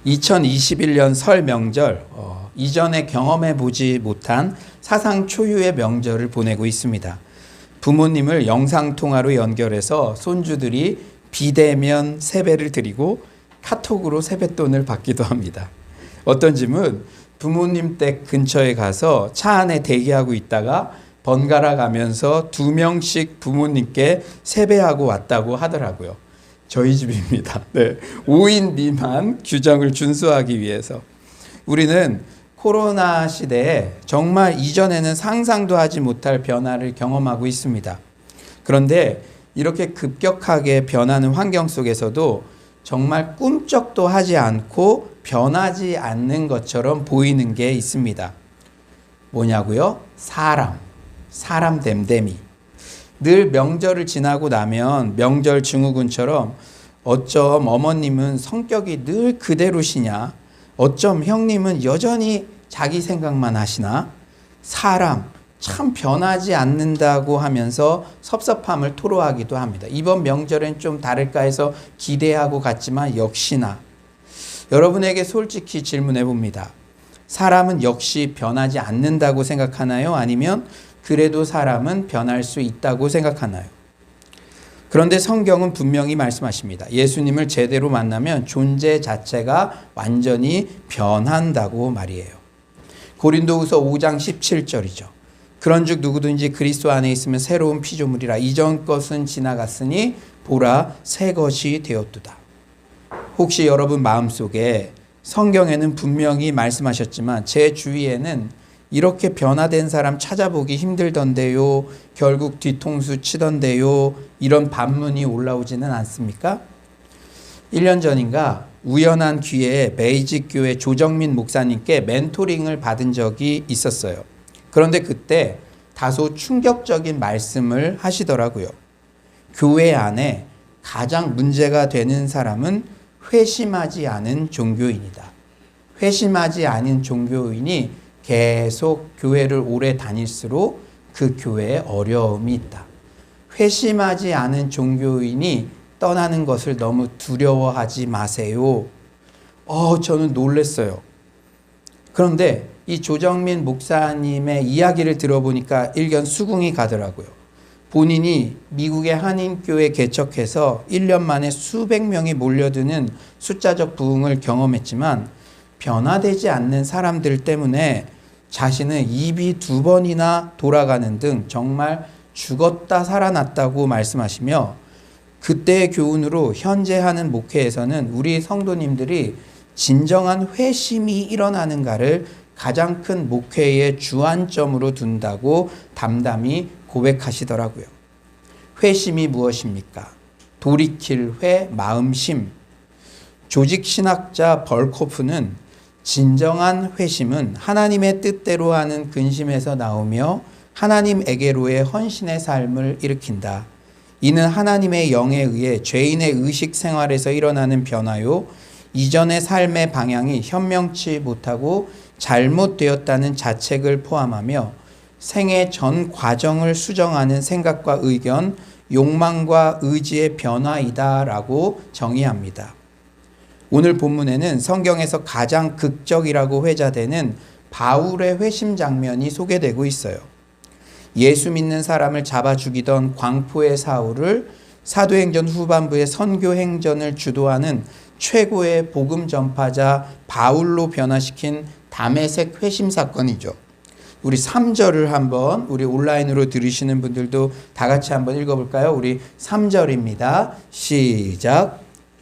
2021년 설 명절, 이전에 경험해 보지 못한 사상 초유의 명절을 보내고 있습니다. 부모님을 영상통화로 연결해서 손주들이 비대면 세배를 드리고 카톡으로 세뱃돈을 받기도 합니다. 어떤 집은 부모님 댁 근처에 가서 차 안에 대기하고 있다가 번갈아 가면서 2명씩 부모님께 세배하고 왔다고 하더라고요. 저희 집입니다. 네. 5인 미만 규정을 준수하기 위해서. 우리는 코로나 시대에 정말 이전에는 상상도 하지 못할 변화를 경험하고 있습니다. 그런데 이렇게 급격하게 변하는 환경 속에서도 정말 꿈쩍도 하지 않고 변하지 않는 것처럼 보이는 게 있습니다. 뭐냐고요? 사람 됨됨이. 늘 명절을 지나고 나면 명절 증후군처럼 어쩜 어머님은 성격이 늘 그대로시냐? 어쩜 형님은 여전히 자기 생각만 하시나? 사람 참 변하지 않는다고 하면서 섭섭함을 토로하기도 합니다. 이번 명절엔 좀 다를까 해서 기대하고 갔지만 역시나. 여러분에게 솔직히 질문해 봅니다. 사람은 역시 변하지 않는다고 생각하나요? 아니면 그래도 사람은 변할 수 있다고 생각하나요? 그런데 성경은 분명히 말씀하십니다. 예수님을 제대로 만나면 존재 자체가 완전히 변한다고 말이에요. 고린도후서 5장 17절이죠. 그런즉 누구든지 그리스도 안에 있으면 새로운 피조물이라. 이전 것은 지나갔으니 보라 새 것이 되었도다. 혹시 여러분 마음속에 성경에는 분명히 말씀하셨지만 제 주위에는 이렇게 변화된 사람 찾아보기 힘들던데요. 결국 뒤통수 치던데요. 이런 반문이 올라오지는 않습니까? 1년 전인가 우연한 기회에 베이직 교회 조정민 목사님께 멘토링을 받은 적이 있었어요. 그런데 그때 다소 충격적인 말씀을 하시더라고요. 교회 안에 가장 문제가 되는 사람은 회심하지 않은 종교인이다. 회심하지 않은 종교인이 계속 교회를 오래 다닐수록 그 교회에 어려움이 있다. 회심하지 않은 종교인이 떠나는 것을 너무 두려워하지 마세요. 저는 놀랐어요. 그런데 이 조정민 목사님의 이야기를 들어보니까 일견 수긍이 가더라고요. 본인이 미국의 한인교회 개척해서 1년 만에 수백 명이 몰려드는 숫자적 부흥을 경험했지만 변화되지 않는 사람들 때문에 자신은 입이 2번이나 돌아가는 등 정말 죽었다 살아났다고 말씀하시며 그때의 교훈으로 현재 하는 목회에서는 우리 성도님들이 진정한 회심이 일어나는가를 가장 큰 목회의 주안점으로 둔다고 담담히 고백하시더라고요. 회심이 무엇입니까? 돌이킬 회, 마음심. 조직신학자 벌코프는 진정한 회심은 하나님의 뜻대로 하는 근심에서 나오며 하나님에게로의 헌신의 삶을 일으킨다. 이는 하나님의 영에 의해 죄인의 의식 생활에서 일어나는 변화요. 이전의 삶의 방향이 현명치 못하고 잘못되었다는 자책을 포함하며 생애 전 과정을 수정하는 생각과 의견, 욕망과 의지의 변화이다라고 정의합니다. 오늘 본문에는 성경에서 가장 극적이라고 회자되는 바울의 회심 장면이 소개되고 있어요. 예수 믿는 사람을 잡아 죽이던 광포의 사울을 사도행전 후반부의 선교 행전을 주도하는 최고의 복음 전파자 바울로 변화시킨 다메섹 회심 사건이죠. 우리 3절을 한번 우리 온라인으로 들으시는 분들도 다 같이 한번 읽어볼까요? 우리 3절입니다. 시작.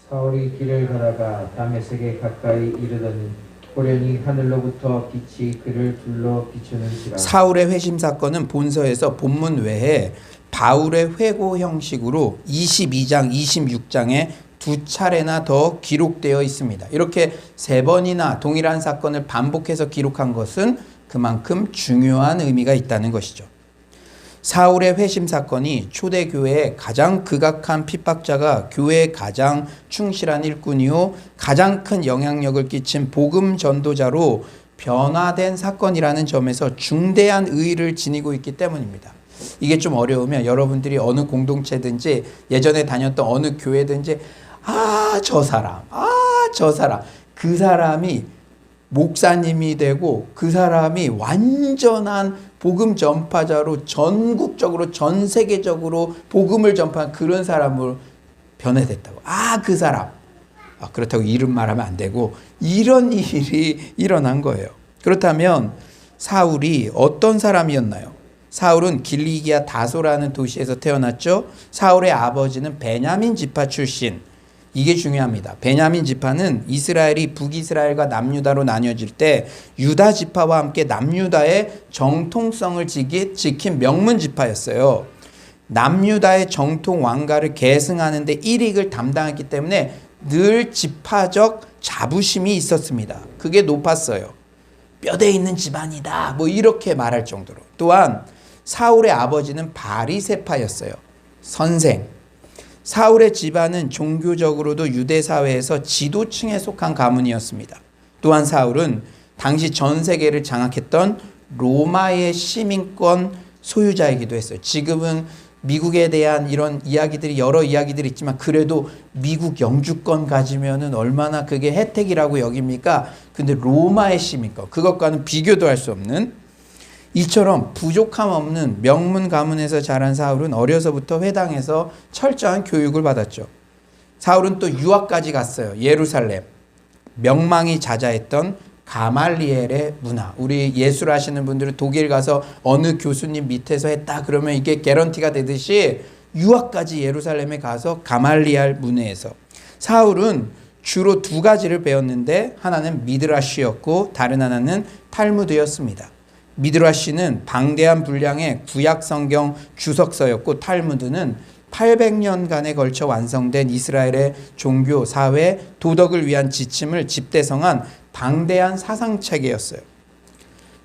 사울이 길을 가다가 다메섹에 가까이 이르더니 호련히 하늘로부터 빛이 그를 둘러 비추는지라. 사울의 회심 사건은 본서에서 본문 외에 바울의 회고 형식으로 22장, 26장에 2차례나 더 기록되어 있습니다. 이렇게 3번이나 동일한 사건을 반복해서 기록한 것은 그만큼 중요한 의미가 있다는 것이죠. 사울의 회심 사건이 초대교회의 가장 극악한 핍박자가 교회의 가장 충실한 일꾼이요 가장 큰 영향력을 끼친 복음 전도자로 변화된 사건이라는 점에서 중대한 의의를 지니고 있기 때문입니다. 이게 좀 어려우면 여러분들이 어느 공동체든지 예전에 다녔던 어느 교회든지 저 사람 그 사람이 목사님이 되고 그 사람이 완전한 복음 전파자로 전국적으로 전 세계적으로 복음을 전파한 그런 사람으로 변해됐다고. 그 사람. 그렇다고 이름 말하면 안 되고 이런 일이 일어난 거예요. 그렇다면 사울이 어떤 사람이었나요? 사울은 길리기아 다소라는 도시에서 태어났죠. 사울의 아버지는 베냐민 지파 출신. 이게 중요합니다. 베냐민 지파는 이스라엘이 북이스라엘과 남유다로 나뉘어질 때 유다 지파와 함께 남유다의 정통성을 지킨 명문 지파였어요. 남유다의 정통 왕가를 계승하는 데 일익을 담당했기 때문에 늘 지파적 자부심이 있었습니다. 그게 높았어요. 뼈대 있는 집안이다. 뭐 이렇게 말할 정도로. 또한 사울의 아버지는 바리새파였어요. 선생. 사울의 집안은 종교적으로도 유대 사회에서 지도층에 속한 가문이었습니다. 또한 사울은 당시 전 세계를 장악했던 로마의 시민권 소유자이기도 했어요. 지금은 미국에 대한 이런 이야기들이 여러 이야기들이 있지만 그래도 미국 영주권 가지면은 얼마나 그게 혜택이라고 여깁니까? 근데 로마의 시민권, 그것과는 비교도 할 수 없는, 이처럼 부족함 없는 명문 가문에서 자란 사울은 어려서부터 회당에서 철저한 교육을 받았죠. 사울은 또 유학까지 갔어요. 예루살렘. 명망이 자자했던 가말리엘의 문화. 우리 예술 하시는 분들은 독일 가서 어느 교수님 밑에서 했다 그러면 이게 개런티가 되듯이 유학까지 예루살렘에 가서 가말리엘 문화에서. 사울은 주로 두 가지를 배웠는데 하나는 미드라시였고 다른 하나는 탈무드였습니다. 미드라시는 방대한 분량의 구약 성경 주석서였고 탈무드는 800년간에 걸쳐 완성된 이스라엘의 종교, 사회, 도덕을 위한 지침을 집대성한 방대한 사상체계였어요.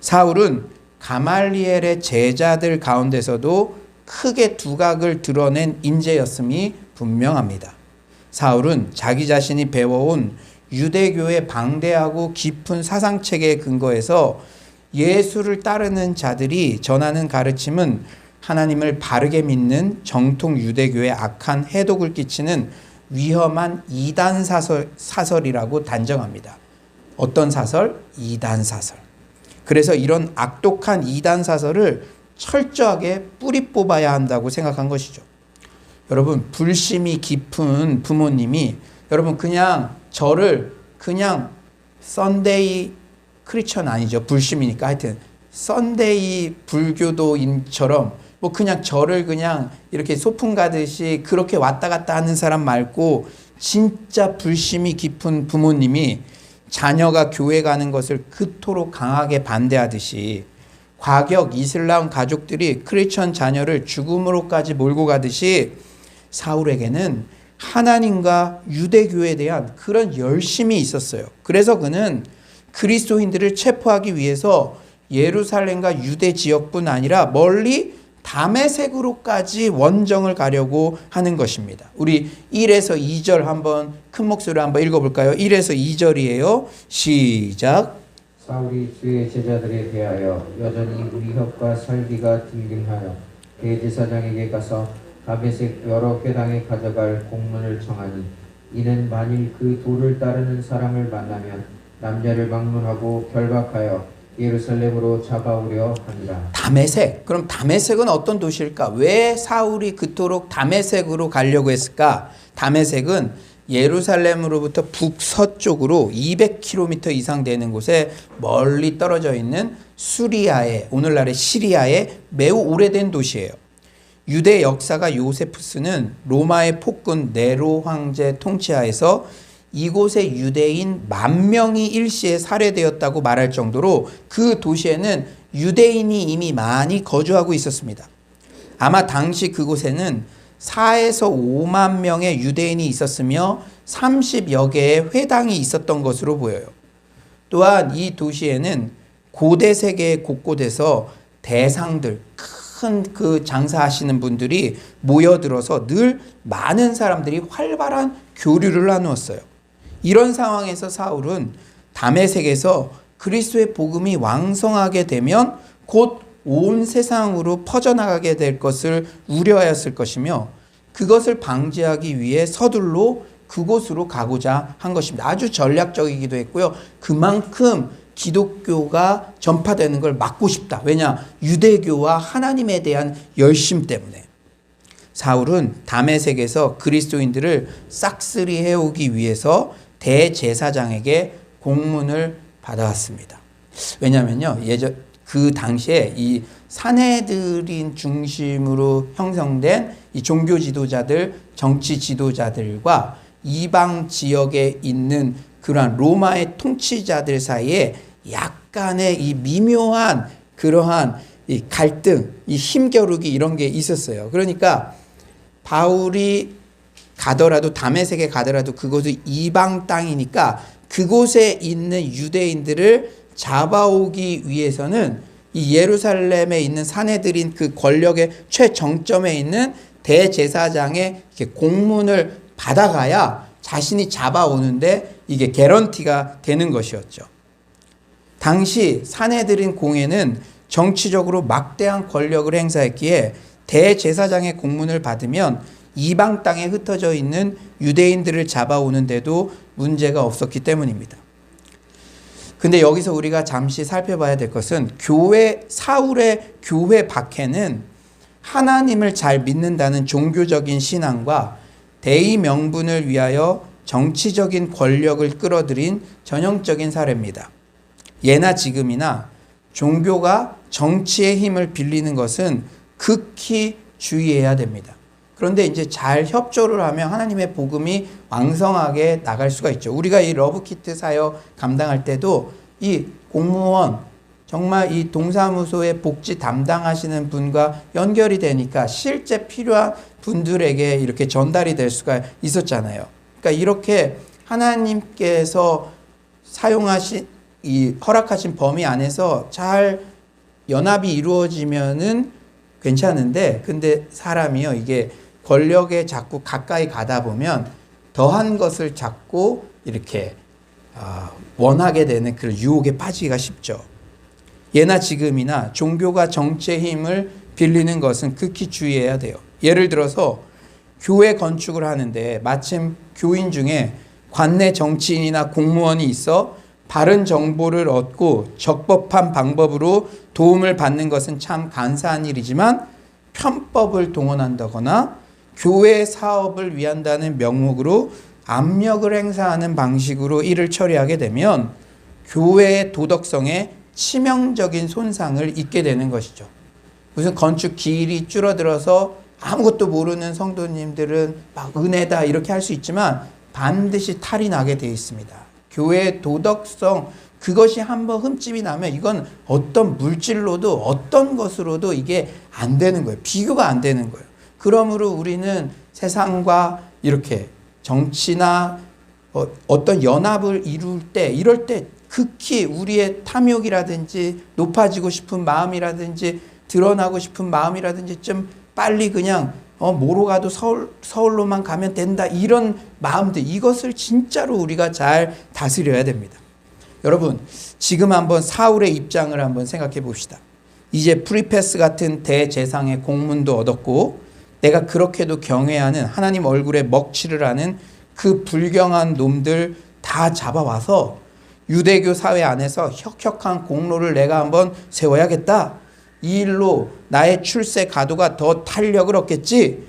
사울은 가말리엘의 제자들 가운데서도 크게 두각을 드러낸 인재였음이 분명합니다. 사울은 자기 자신이 배워온 유대교의 방대하고 깊은 사상체계에 근거해서 예수를 따르는 자들이 전하는 가르침은 하나님을 바르게 믿는 정통 유대교에 악한 해독을 끼치는 위험한 이단 사설이라고 단정합니다. 어떤 사설? 이단 사설. 그래서 이런 악독한 이단 사설을 철저하게 뿌리 뽑아야 한다고 생각한 것이죠. 여러분, 불심이 깊은 부모님이 여러분 그냥 저를 그냥 썬데이 크리스천 아니죠. 불심이니까 하여튼 썬데이 불교도인처럼 뭐 그냥 저를 그냥 이렇게 소풍 가듯이 그렇게 왔다 갔다 하는 사람 말고 진짜 불심이 깊은 부모님이 자녀가 교회 가는 것을 그토록 강하게 반대하듯이 과격 이슬람 가족들이 크리스천 자녀를 죽음으로까지 몰고 가듯이 사울에게는 하나님과 유대교에 대한 그런 열심이 있었어요. 그래서 그는 그리스도인들을 체포하기 위해서 예루살렘과 유대 지역뿐 아니라 멀리 다메섹으로까지 원정을 가려고 하는 것입니다. 우리 1에서 2절 한번 큰 목소리로 한번 읽어볼까요? 1에서 2절이에요. 시작. 사울이 주의 제자들에 대하여 여전히 위협과 살기가 등등하여 대제사장에게 가서 다메섹 여러 회당에 가져갈 공문을 청하니 이는 만일 그 도를 따르는 사람을 만나면 남녀를 방문하고 결박하여 예루살렘으로 잡아오려 하니라. 다메섹. 그럼 다메섹은 어떤 도시일까? 왜 사울이 그토록 다메섹으로 가려고 했을까? 다메섹은 예루살렘으로부터 북서쪽으로 200km 이상 되는 곳에 멀리 떨어져 있는 수리아의, 오늘날의 시리아의 매우 오래된 도시예요. 유대 역사가 요세푸스는 로마의 폭군 네로 황제 통치하에서 이곳의 유대인 10,000명이 일시에 살해되었다고 말할 정도로 그 도시에는 유대인이 이미 많이 거주하고 있었습니다. 아마 당시 그곳에는 4에서 5만 명의 유대인이 있었으며 30여 개의 회당이 있었던 것으로 보여요. 또한 이 도시에는 고대 세계 곳곳에서 대상들, 큰 그 장사하시는 분들이 모여들어서 늘 많은 사람들이 활발한 교류를 나누었어요. 이런 상황에서 사울은 다메섹에서 그리스도의 복음이 왕성하게 되면 곧 온 세상으로 퍼져나가게 될 것을 우려하였을 것이며 그것을 방지하기 위해 서둘러 그곳으로 가고자 한 것입니다. 아주 전략적이기도 했고요. 그만큼 기독교가 전파되는 걸 막고 싶다. 왜냐? 유대교와 하나님에 대한 열심 때문에. 사울은 다메섹에서 그리스도인들을 싹쓸이 해오기 위해서 대제사장에게 공문을 받아왔습니다. 왜냐면요, 그 당시에 이 사내들인 중심으로 형성된 이 종교 지도자들, 정치 지도자들과 이방 지역에 있는 그러한 로마의 통치자들 사이에 약간의 이 미묘한 그러한 이 갈등, 이 힘겨루기 이런 게 있었어요. 그러니까 바울이 가더라도 다메섹에 가더라도 그곳은 이방 땅이니까 그곳에 있는 유대인들을 잡아오기 위해서는 이 예루살렘에 있는 사내들인 그 권력의 최정점에 있는 대제사장의 공문을 받아가야 자신이 잡아오는데 이게 개런티가 되는 것이었죠. 당시 사내들인 공회는 정치적으로 막대한 권력을 행사했기에 대제사장의 공문을 받으면 이방 땅에 흩어져 있는 유대인들을 잡아오는데도 문제가 없었기 때문입니다. 근데 여기서 우리가 잠시 살펴봐야 될 것은 사울의 교회 박해는 하나님을 잘 믿는다는 종교적인 신앙과 대의 명분을 위하여 정치적인 권력을 끌어들인 전형적인 사례입니다. 예나 지금이나 종교가 정치의 힘을 빌리는 것은 극히 주의해야 됩니다. 그런데 이제 잘 협조를 하면 하나님의 복음이 왕성하게 나갈 수가 있죠. 우리가 이 러브키트 사역 감당할 때도 이 공무원, 정말 이 동사무소의 복지 담당하시는 분과 연결이 되니까 실제 필요한 분들에게 이렇게 전달이 될 수가 있었잖아요. 그러니까 이렇게 하나님께서 사용하신 이 허락하신 범위 안에서 잘 연합이 이루어지면은 괜찮은데, 근데 사람이요, 이게 권력에 자꾸 가까이 가다 보면 더한 것을 자꾸 이렇게 원하게 되는 그런 유혹에 빠지기가 쉽죠. 예나 지금이나 종교가 정치의 힘을 빌리는 것은 극히 주의해야 돼요. 예를 들어서 교회 건축을 하는데 마침 교인 중에 관내 정치인이나 공무원이 있어 바른 정보를 얻고 적법한 방법으로 도움을 받는 것은 참 감사한 일이지만 편법을 동원한다거나 교회 사업을 위한다는 명목으로 압력을 행사하는 방식으로 일을 처리하게 되면 교회의 도덕성에 치명적인 손상을 입게 되는 것이죠. 무슨 건축 기일이 줄어들어서 아무것도 모르는 성도님들은 막 은혜다 이렇게 할 수 있지만 반드시 탈이 나게 되어 있습니다. 교회의 도덕성, 그것이 한번 흠집이 나면 이건 어떤 물질로도 어떤 것으로도 이게 안 되는 거예요. 비교가 안 되는 거예요. 그러므로 우리는 세상과 이렇게 정치나 어떤 연합을 이럴 때 극히 우리의 탐욕이라든지 높아지고 싶은 마음이라든지 드러나고 싶은 마음이라든지 좀 빨리 그냥 뭐로 가도 서울로만 가면 된다 이런 마음들, 이것을 진짜로 우리가 잘 다스려야 됩니다. 여러분, 지금 한번 사울의 입장을 한번 생각해 봅시다. 이제 프리패스 같은 대제상의 공문도 얻었고 내가 그렇게도 경외하는 하나님 얼굴에 먹칠을 하는 그 불경한 놈들 다 잡아와서 유대교 사회 안에서 혁혁한 공로를 내가 한번 세워야겠다. 이 일로 나의 출세 가도가 더 탄력을 얻겠지.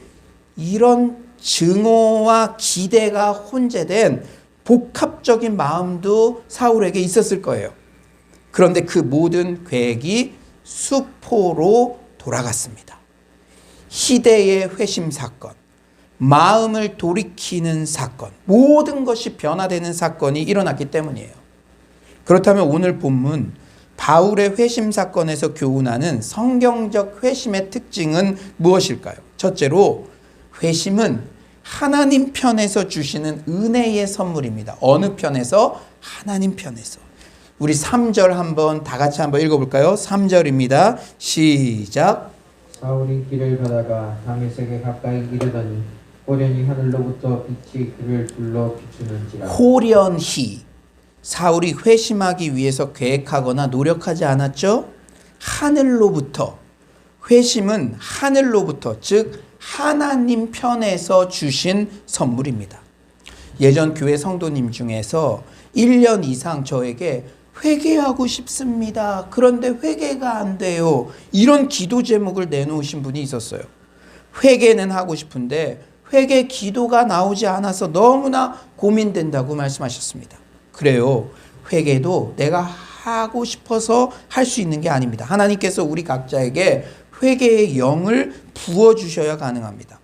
이런 증오와 기대가 혼재된 복합적인 마음도 사울에게 있었을 거예요. 그런데 그 모든 계획이 수포로 돌아갔습니다. 희대의 회심 사건, 마음을 돌이키는 사건, 모든 것이 변화되는 사건이 일어났기 때문이에요. 그렇다면 오늘 본문 바울의 회심 사건에서 교훈하는 성경적 회심의 특징은 무엇일까요? 첫째로 회심은 하나님 편에서 주시는 은혜의 선물입니다. 어느 편에서? 하나님 편에서. 우리 3절 한번 다 같이 한번 읽어볼까요? 3절입니다. 시작. 사울이 길을 가다가 다메섹에 가까이 이르더니 호련히 하늘로부터 빛이 그를 둘러 비추는지라. 호련히. 사울이 회심하기 위해서 계획하거나 노력하지 않았죠? 하늘로부터. 회심은 하늘로부터, 즉 하나님 편에서 주신 선물입니다. 예전 교회 성도님 중에서 1년 이상 저에게 회개하고 싶습니다. 그런데 회개가 안 돼요. 이런 기도 제목을 내놓으신 분이 있었어요. 회개는 하고 싶은데 회개 기도가 나오지 않아서 너무나 고민된다고 말씀하셨습니다. 그래요. 회개도 내가 하고 싶어서 할 수 있는 게 아닙니다. 하나님께서 우리 각자에게 회개의 영을 부어주셔야 가능합니다.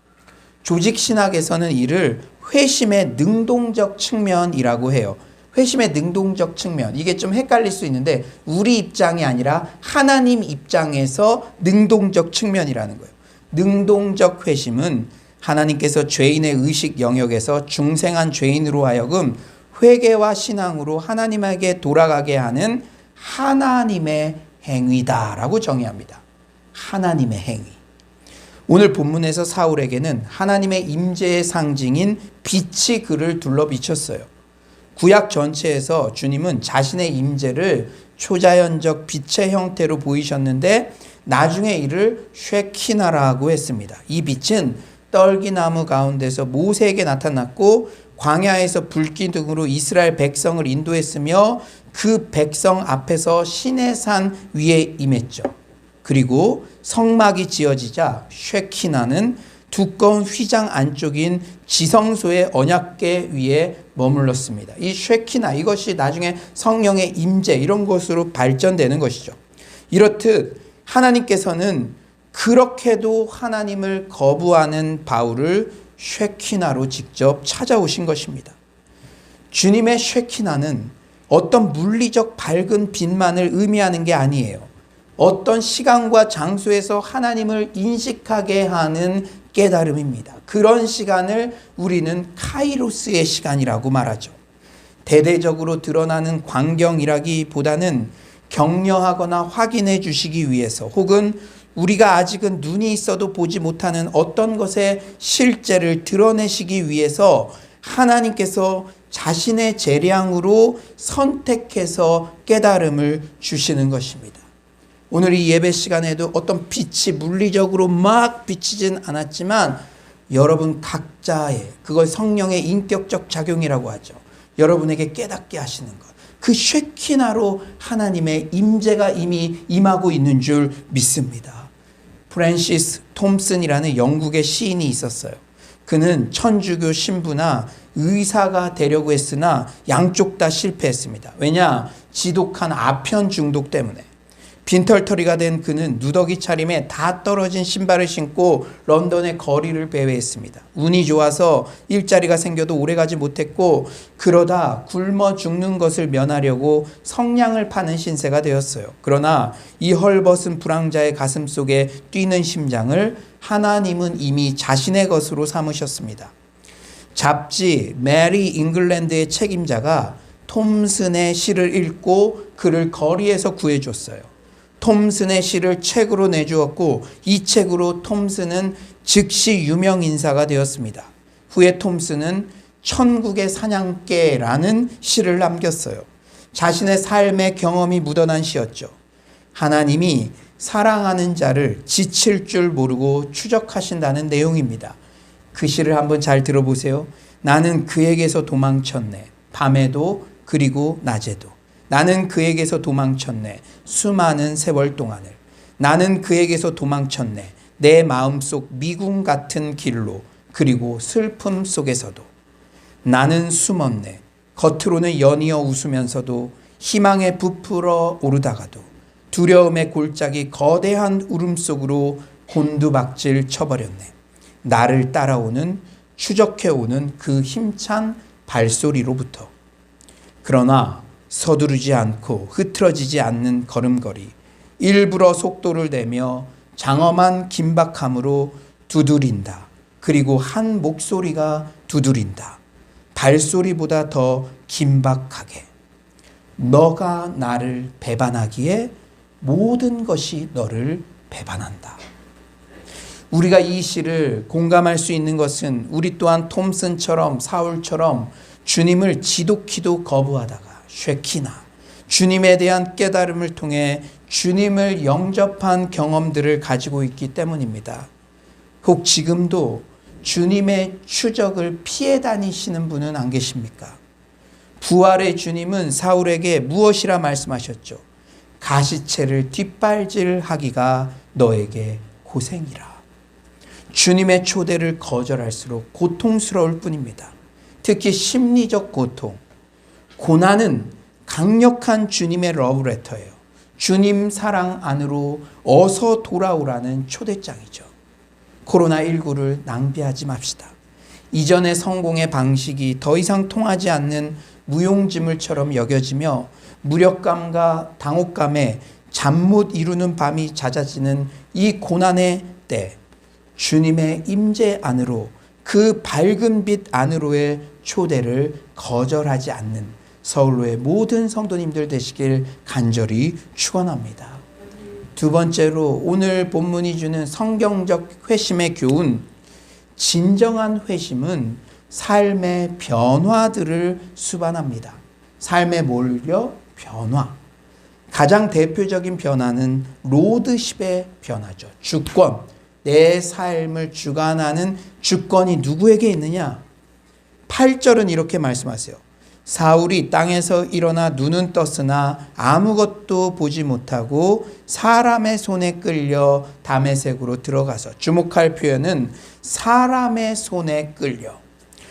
조직신학에서는 이를 회심의 능동적 측면이라고 해요. 회심의 능동적 측면. 이게 좀 헷갈릴 수 있는데 우리 입장이 아니라 하나님 입장에서 능동적 측면이라는 거예요. 능동적 회심은 하나님께서 죄인의 의식 영역에서 중생한 죄인으로 하여금 회개와 신앙으로 하나님에게 돌아가게 하는 하나님의 행위다라고 정의합니다. 하나님의 행위. 오늘 본문에서 사울에게는 하나님의 임재의 상징인 빛이 그를 둘러비쳤어요. 구약 전체에서 주님은 자신의 임재를 초자연적 빛의 형태로 보이셨는데 나중에 이를 쉐키나라고 했습니다. 이 빛은 떨기나무 가운데서 모세에게 나타났고 광야에서 불기둥으로 이스라엘 백성을 인도했으며 그 백성 앞에서 시내산 위에 임했죠. 그리고 성막이 지어지자 쉐키나는 두꺼운 휘장 안쪽인 지성소의 언약궤 위에 머물렀습니다. 이 쉐키나, 이것이 나중에 성령의 임재 이런 것으로 발전되는 것이죠. 이렇듯 하나님께서는 그렇게도 하나님을 거부하는 바울을 쉐키나로 직접 찾아오신 것입니다. 주님의 쉐키나는 어떤 물리적 밝은 빛만을 의미하는 게 아니에요. 어떤 시간과 장소에서 하나님을 인식하게 하는 깨달음입니다. 그런 시간을 우리는 카이로스의 시간이라고 말하죠. 대대적으로 드러나는 광경이라기보다는 격려하거나 확인해 주시기 위해서 혹은 우리가 아직은 눈이 있어도 보지 못하는 어떤 것의 실제를 드러내시기 위해서 하나님께서 자신의 재량으로 선택해서 깨달음을 주시는 것입니다. 오늘 이 예배 시간에도 어떤 빛이 물리적으로 막 비치진 않았지만 여러분 각자의, 그걸 성령의 인격적 작용이라고 하죠. 여러분에게 깨닫게 하시는 것. 그 쉐키나로 하나님의 임재가 이미 임하고 있는 줄 믿습니다. 프랜시스 톰슨이라는 영국의 시인이 있었어요. 그는 천주교 신부나 의사가 되려고 했으나 양쪽 다 실패했습니다. 왜냐? 지독한 아편 중독 때문에. 빈털터리가 된 그는 누더기 차림에 다 떨어진 신발을 신고 런던의 거리를 배회했습니다. 운이 좋아서 일자리가 생겨도 오래가지 못했고 그러다 굶어 죽는 것을 면하려고 성냥을 파는 신세가 되었어요. 그러나 이 헐벗은 불황자의 가슴 속에 뛰는 심장을 하나님은 이미 자신의 것으로 삼으셨습니다. 잡지 메리 잉글랜드의 책임자가 톰슨의 시를 읽고 그를 거리에서 구해줬어요. 톰슨의 시를 책으로 내주었고 이 책으로 톰슨은 즉시 유명 인사가 되었습니다. 후에 톰슨은 천국의 사냥개라는 시를 남겼어요. 자신의 삶의 경험이 묻어난 시였죠. 하나님이 사랑하는 자를 지칠 줄 모르고 추적하신다는 내용입니다. 그 시를 한번 잘 들어보세요. 나는 그에게서 도망쳤네. 밤에도 그리고 낮에도. 나는 그에게서 도망쳤네. 수많은 세월 동안을. 나는 그에게서 도망쳤네. 내 마음속 미궁 같은 길로 그리고 슬픔 속에서도. 나는 숨었네. 겉으로는 연이어 웃으면서도 희망에 부풀어 오르다가도 두려움의 골짜기 거대한 울음 속으로 곤두박질 쳐버렸네. 나를 따라오는 추적해오는 그 힘찬 발소리로부터. 그러나 서두르지 않고 흐트러지지 않는 걸음걸이, 일부러 속도를 내며 장엄한 긴박함으로 두드린다. 그리고 한 목소리가 두드린다. 발소리보다 더 긴박하게. 너가 나를 배반하기에 모든 것이 너를 배반한다. 우리가 이 시를 공감할 수 있는 것은 우리 또한 톰슨처럼 사울처럼 주님을 지독히도 거부하다가 쉐키나, 주님에 대한 깨달음을 통해 주님을 영접한 경험들을 가지고 있기 때문입니다. 혹 지금도 주님의 추적을 피해 다니시는 분은 안 계십니까? 부활의 주님은 사울에게 무엇이라 말씀하셨죠? 가시체를 뒷발질하기가 너에게 고생이라. 주님의 초대를 거절할수록 고통스러울 뿐입니다. 특히 심리적 고통, 고난은 강력한 주님의 러브레터예요. 주님 사랑 안으로 어서 돌아오라는 초대장이죠. 코로나19를 낭비하지 맙시다. 이전의 성공의 방식이 더 이상 통하지 않는 무용지물처럼 여겨지며 무력감과 당혹감에 잠 못 이루는 밤이 잦아지는 이 고난의 때, 주님의 임재 안으로, 그 밝은 빛 안으로의 초대를 거절하지 않는 서울로의 모든 성도님들 되시길 간절히 축원합니다. 두 번째로 오늘 본문이 주는 성경적 회심의 교훈, 진정한 회심은 삶의 변화들을 수반합니다. 삶의 뭘요? 변화. 가장 대표적인 변화는 로드십의 변화죠. 주권. 내 삶을 주관하는 주권이 누구에게 있느냐? 8절은 이렇게 말씀하세요. 사울이 땅에서 일어나 눈은 떴으나 아무것도 보지 못하고 사람의 손에 끌려 다메섹으로 들어가서, 주목할 표현은 사람의 손에 끌려.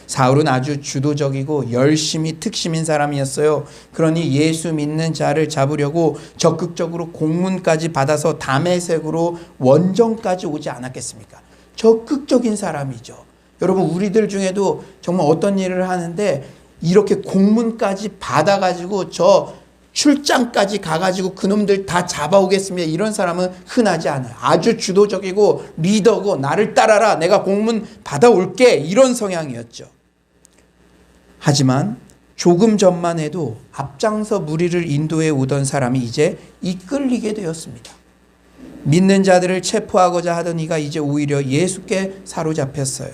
사울은 아주 주도적이고 열심히 특심인 사람이었어요. 그러니 예수 믿는 자를 잡으려고 적극적으로 공문까지 받아서 다메섹으로 원정까지 오지 않았겠습니까? 적극적인 사람이죠. 여러분, 우리들 중에도 정말 어떤 일을 하는데 이렇게 공문까지 받아가지고 저 출장까지 가가지고 그놈들 다 잡아오겠습니다, 이런 사람은 흔하지 않아요. 아주 주도적이고 리더고 나를 따라라, 내가 공문 받아올게, 이런 성향이었죠. 하지만 조금 전만 해도 앞장서 무리를 인도해 오던 사람이 이제 이끌리게 되었습니다. 믿는 자들을 체포하고자 하던 이가 이제 오히려 예수께 사로잡혔어요.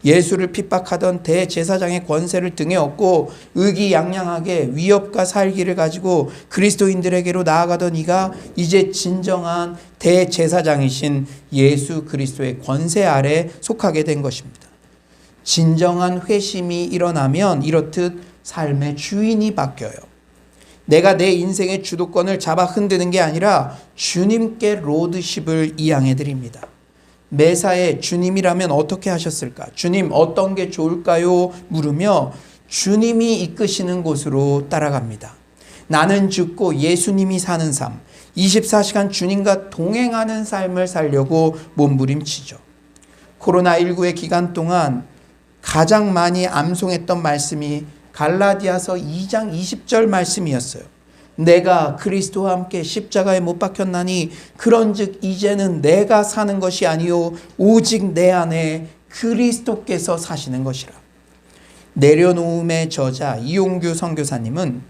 예수를 핍박하던 대제사장의 권세를 등에 업고 의기양양하게 위협과 살기를 가지고 그리스도인들에게로 나아가던 이가 이제 진정한 대제사장이신 예수 그리스도의 권세 아래 속하게 된 것입니다. 진정한 회심이 일어나면 이렇듯 삶의 주인이 바뀌어요. 내가 내 인생의 주도권을 잡아 흔드는 게 아니라 주님께 로드십을 이양해 드립니다. 매사에 주님이라면 어떻게 하셨을까? 주님, 어떤 게 좋을까요? 물으며 주님이 이끄시는 곳으로 따라갑니다. 나는 죽고 예수님이 사는 삶, 24시간 주님과 동행하는 삶을 살려고 몸부림치죠. 코로나19의 기간 동안 가장 많이 암송했던 말씀이 갈라디아서 2장 20절 말씀이었어요. 내가 그리스도와 함께 십자가에 못 박혔나니 그런즉 이제는 내가 사는 것이 아니요 오직 내 안에 그리스도께서 사시는 것이라. 내려놓음의 저자 이용규 선교사님은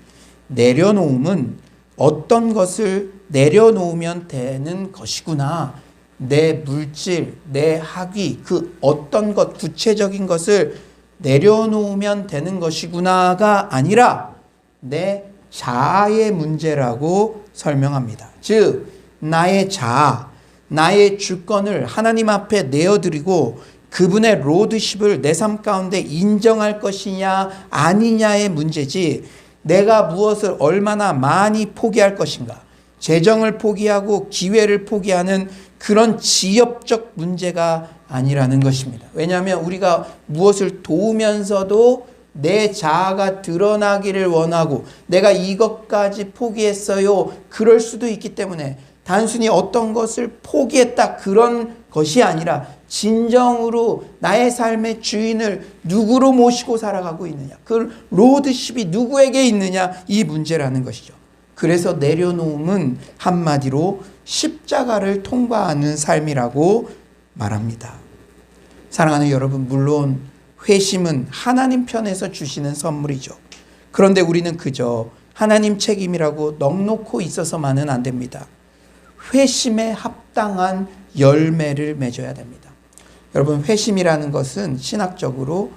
내려놓음은 어떤 것을 내려놓으면 되는 것이구나, 내 물질, 내 학위, 그 어떤 것, 구체적인 것을 내려놓으면 되는 것이구나가 아니라 내 자아의 문제라고 설명합니다. 즉 나의 자아, 나의 주권을 하나님 앞에 내어드리고 그분의 로드십을 내 삶 가운데 인정할 것이냐 아니냐의 문제지, 내가 무엇을 얼마나 많이 포기할 것인가, 재정을 포기하고 기회를 포기하는 그런 지엽적 문제가 아니라는 것입니다. 왜냐하면 우리가 무엇을 도우면서도 내 자아가 드러나기를 원하고 내가 이것까지 포기했어요, 그럴 수도 있기 때문에 단순히 어떤 것을 포기했다, 그런 것이 아니라 진정으로 나의 삶의 주인을 누구로 모시고 살아가고 있느냐, 그 로드십이 누구에게 있느냐, 이 문제라는 것이죠. 그래서 내려놓음은 한마디로 십자가를 통과하는 삶이라고 말합니다. 사랑하는 여러분, 물론 회심은 하나님 편에서 주시는 선물이죠. 그런데 우리는 그저 하나님 책임이라고 넋놓고 있어서만은 안 됩니다. 회심에 합당한 열매를 맺어야 됩니다. 여러분, 회심이라는 것은 신학적으로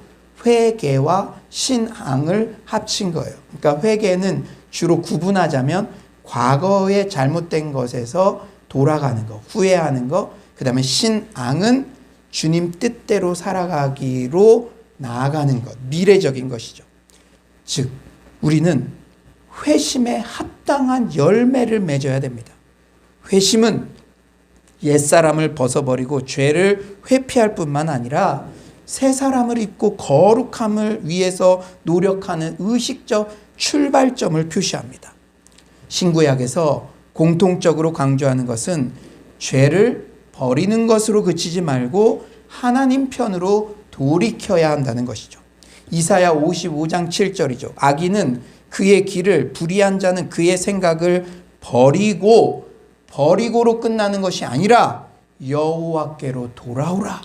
회개와 신앙을 합친 거예요. 그러니까 회개는 주로 구분하자면 과거에 잘못된 것에서 돌아가는 것, 후회하는 것, 그 다음에 신앙은 주님 뜻대로 살아가기로 나아가는 것, 미래적인 것이죠. 즉 우리는 회심에 합당한 열매를 맺어야 됩니다. 회심은 옛사람을 벗어버리고 죄를 회피할 뿐만 아니라 새 사람을 입고 거룩함을 위해서 노력하는 의식적 출발점을 표시합니다. 신구약에서 공통적으로 강조하는 것은 죄를 버리는 것으로 그치지 말고 하나님 편으로 돌이켜야 한다는 것이죠. 이사야 55장 7절이죠. 악인은 그의 길을, 불의한 자는 그의 생각을 버리고로 끝나는 것이 아니라 여호와께로 돌아오라.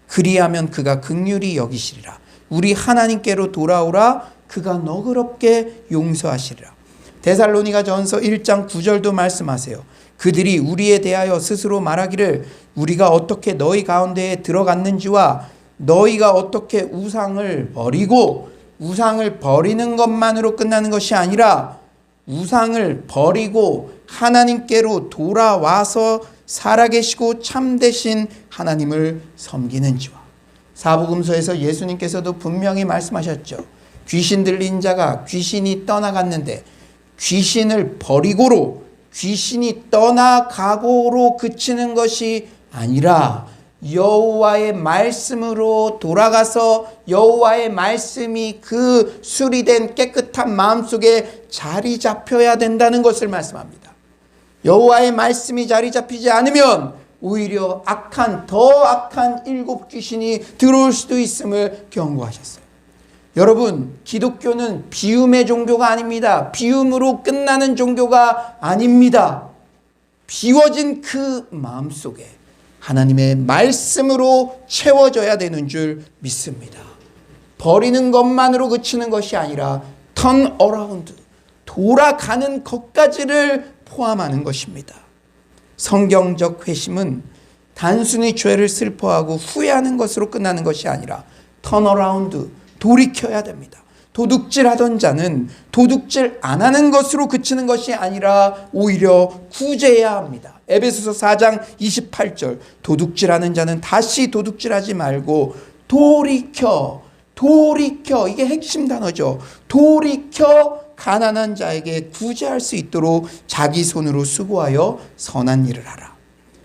그리하면 그가 긍휼히 여기시리라. 우리 하나님께로 돌아오라. 그가 너그럽게 용서하시리라. 데살로니가 전서 1장 9절도 말씀하세요. 그들이 우리에 대하여 스스로 말하기를 우리가 어떻게 너희 가운데에 들어갔는지와 너희가 어떻게 우상을 버리고, 우상을 버리는 것만으로 끝나는 것이 아니라 우상을 버리고 하나님께로 돌아와서 살아계시고 참되신 하나님을 섬기는지와. 사복음서에서 예수님께서도 분명히 말씀하셨죠. 귀신 들린 자가 귀신이 떠나갔는데 귀신을 버리고로, 귀신이 떠나가고로 그치는 것이 아니라 여호와의 말씀으로 돌아가서 여호와의 말씀이 그 수리된 깨끗한 마음속에 자리 잡혀야 된다는 것을 말씀합니다. 여호와의 말씀이 자리 잡히지 않으면 오히려 더 악한 일곱 귀신이 들어올 수도 있음을 경고하셨어요. 여러분, 기독교는 비움의 종교가 아닙니다. 비움으로 끝나는 종교가 아닙니다. 비워진 그 마음속에 하나님의 말씀으로 채워져야 되는 줄 믿습니다. 버리는 것만으로 그치는 것이 아니라 turn around, 돌아가는 것까지를 포함하는 것입니다. 성경적 회심은 단순히 죄를 슬퍼하고 후회하는 것으로 끝나는 것이 아니라 turn around, 돌이켜야 됩니다. 도둑질하던 자는 도둑질 안 하는 것으로 그치는 것이 아니라 오히려 구제해야 합니다. 에베소서 4장 28절, 도둑질하는 자는 다시 도둑질하지 말고 돌이켜, 이게 핵심 단어죠. 돌이켜 가난한 자에게 구제할 수 있도록 자기 손으로 수고하여 선한 일을 하라.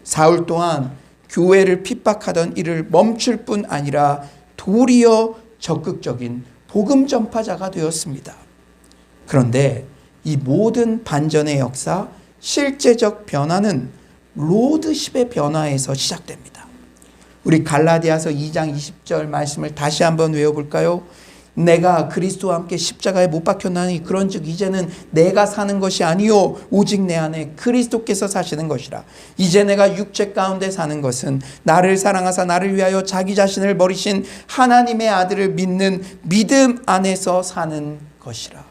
사울 또한 교회를 핍박하던 일을 멈출 뿐 아니라 도리어 적극적인 복음 전파자가 되었습니다. 그런데 이 모든 반전의 역사, 실제적 변화는 로드십의 변화에서 시작됩니다. 우리 갈라디아서 2장 20절 말씀을 다시 한번 외워볼까요? 내가 그리스도와 함께 십자가에 못 박혔나니 그런즉 이제는 내가 사는 것이 아니요 오직 내 안에 그리스도께서 사시는 것이라. 이제 내가 육체 가운데 사는 것은 나를 사랑하사 나를 위하여 자기 자신을 버리신 하나님의 아들을 믿는 믿음 안에서 사는 것이라.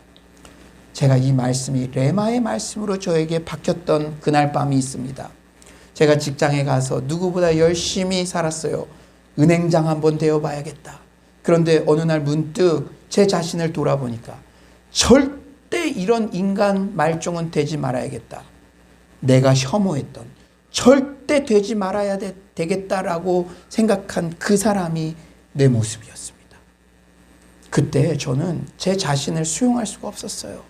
제가 이 말씀이 레마의 말씀으로 저에게 박혔던 그날 밤이 있습니다. 제가 직장에 가서 누구보다 열심히 살았어요. 은행장 한번 되어봐야겠다. 그런데 어느 날 문득 제 자신을 돌아보니까 절대 이런 인간 말종은 되지 말아야겠다. 내가 혐오했던, 절대 되지 말아야 되겠다라고 생각한 그 사람이 내 모습이었습니다. 그때 저는 제 자신을 수용할 수가 없었어요.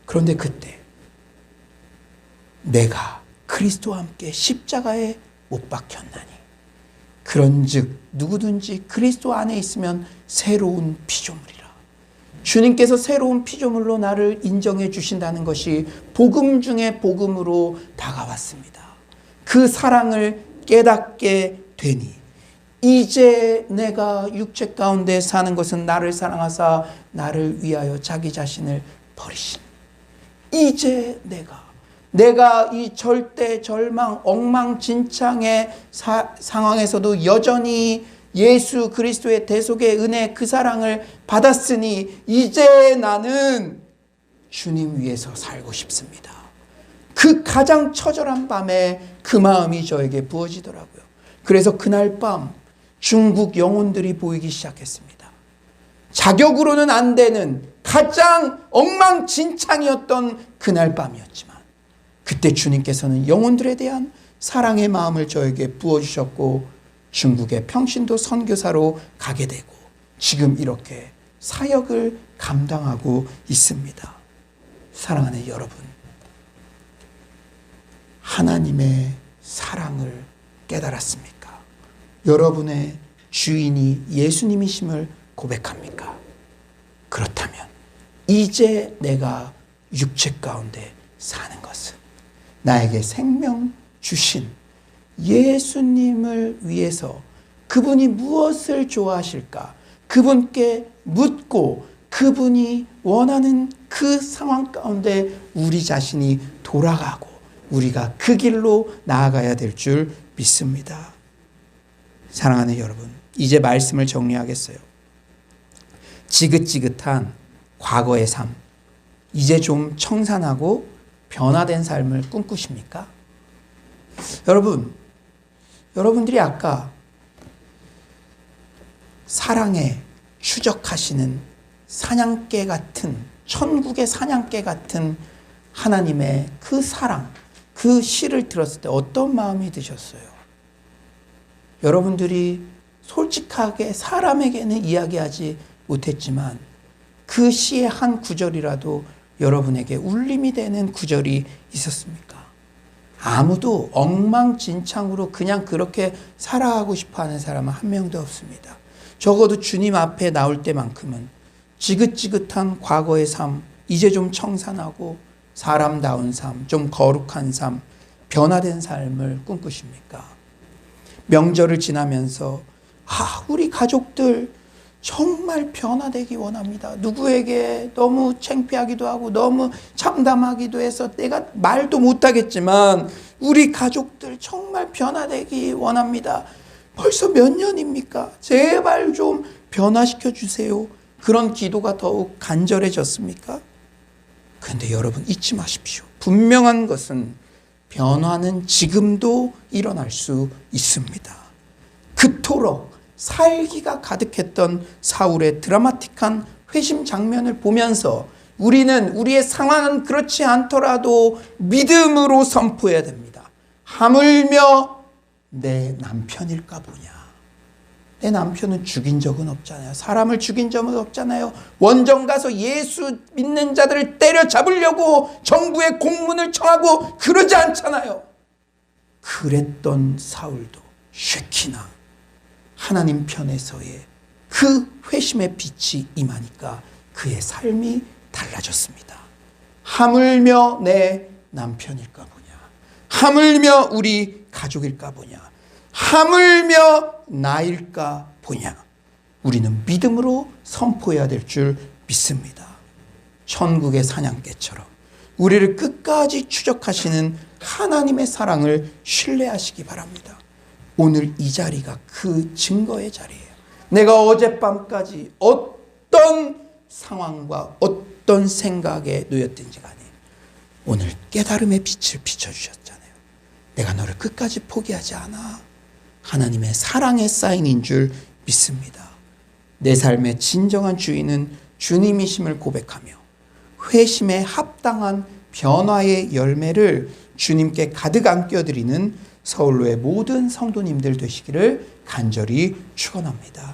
그런데 그때 내가 그리스도와 함께 십자가에 못 박혔나니 그런즉 누구든지 그리스도 안에 있으면 새로운 피조물이라. 주님께서 새로운 피조물로 나를 인정해 주신다는 것이 복음 중에 복음으로 다가왔습니다. 그 사랑을 깨닫게 되니 이제 내가 육체 가운데 사는 것은 나를 사랑하사 나를 위하여 자기 자신을 버리신, 이제 내가 이 절대 절망 엉망진창의 상황에서도 여전히 예수 그리스도의 대속의 은혜, 그 사랑을 받았으니 이제 나는 주님 위해서 살고 싶습니다. 그 가장 처절한 밤에 그 마음이 저에게 부어지더라고요. 그래서 그날 밤 중국 영혼들이 보이기 시작했습니다. 자격으로는 안 되는 가장 엉망진창이었던 그날 밤이었지만 그때 주님께서는 영혼들에 대한 사랑의 마음을 저에게 부어주셨고 중국의 평신도 선교사로 가게 되고 지금 이렇게 사역을 감당하고 있습니다. 사랑하는 여러분, 하나님의 사랑을 깨달았습니까? 여러분의 주인이 예수님이심을 고백합니까? 그렇다면 이제 내가 육체 가운데 사는 것은 나에게 생명 주신 예수님을 위해서 그분이 무엇을 좋아하실까? 그분께 묻고 그분이 원하는 그 상황 가운데 우리 자신이 돌아가고 우리가 그 길로 나아가야 될 줄 믿습니다. 사랑하는 여러분, 이제 말씀을 정리하겠어요. 지긋지긋한 과거의 삶, 이제 좀 청산하고 변화된 삶을 꿈꾸십니까? 여러분들이 아까 사랑에 추적하시는 사냥개 같은, 천국의 사냥개 같은 하나님의 그 사랑, 그 시를 들었을 때 어떤 마음이 드셨어요? 여러분들이 솔직하게 사람에게는 이야기하지 못했지만 그 시의 한 구절이라도 여러분에게 울림이 되는 구절이 있었습니까? 아무도 엉망진창으로 그냥 그렇게 살아가고 싶어하는 사람은 한 명도 없습니다. 적어도 주님 앞에 나올 때만큼은 지긋지긋한 과거의 삶, 이제 좀 청산하고 사람다운 삶, 좀 거룩한 삶, 변화된 삶을 꿈꾸십니까? 명절을 지나면서 우리 가족들 정말 변화되기 원합니다. 누구에게 너무 창피하기도 하고 너무 참담하기도 해서 내가 말도 못하겠지만 우리 가족들 정말 변화되기 원합니다. 벌써 몇 년입니까? 제발 좀 변화시켜 주세요. 그런 기도가 더욱 간절해졌습니까? 그런데 여러분 잊지 마십시오. 분명한 것은 변화는 지금도 일어날 수 있습니다. 그토록 살기가 가득했던 사울의 드라마틱한 회심 장면을 보면서 우리는 우리의 상황은 그렇지 않더라도 믿음으로 선포해야 됩니다. 하물며 내 남편일까 보냐. 내 남편은 죽인 적은 없잖아요. 사람을 죽인 적은 없잖아요. 원정 가서 예수 믿는 자들을 때려잡으려고 정부에 공문을 청하고 그러지 않잖아요. 그랬던 사울도 쉐키나 하나님 편에서의 그 회심의 빛이 임하니까 그의 삶이 달라졌습니다. 하물며 내 남편일까 보냐. 하물며 우리 가족일까 보냐. 하물며 나일까 보냐. 우리는 믿음으로 선포해야 될 줄 믿습니다. 천국의 사냥개처럼 우리를 끝까지 추적하시는 하나님의 사랑을 신뢰하시기 바랍니다. 오늘 이 자리가 그 증거의 자리예요. 내가 어젯밤까지 어떤 상황과 어떤 생각에 놓였든지 간에 오늘 깨달음의 빛을 비춰주셨잖아요. 내가 너를 끝까지 포기하지 않아. 하나님의 사랑의 사인인 줄 믿습니다. 내 삶의 진정한 주인은 주님이심을 고백하며 회심에 합당한 변화의 열매를 주님께 가득 안겨드리는 서울로의 모든 성도님들 되시기를 간절히 축원합니다.